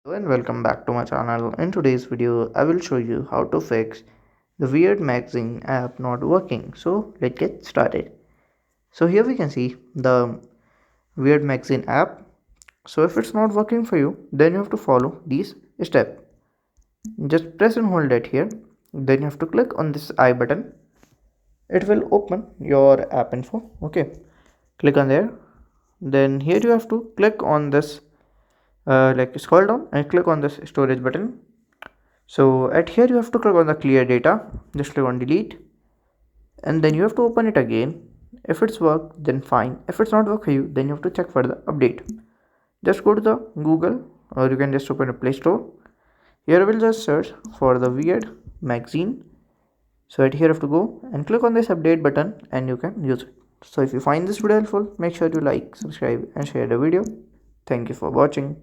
Hello and welcome back to my channel. In today's video, I will show you how to fix the Weird Magazine app not working. So let's get started. So here we can see the Weird Magazine app. So if it's not working for you, then you have to follow these steps. Just press and hold it here. Then you have to click on this I button. It will open your app info. Okay, click on there. Then here you have to click on this like scroll down and click on this storage button. So at here you have to click on the clear data, just click on delete, and then you have to open it again. If it's work, then fine. If it's not work for you, then you have to check for the update. Just go to the Google, or you can just open a Play Store. Here we'll just search for the Weird Magazine. So at here you have to go and click on this update button and you can use it. So if you find this video helpful, make sure to like, subscribe and share the video. Thank you for watching.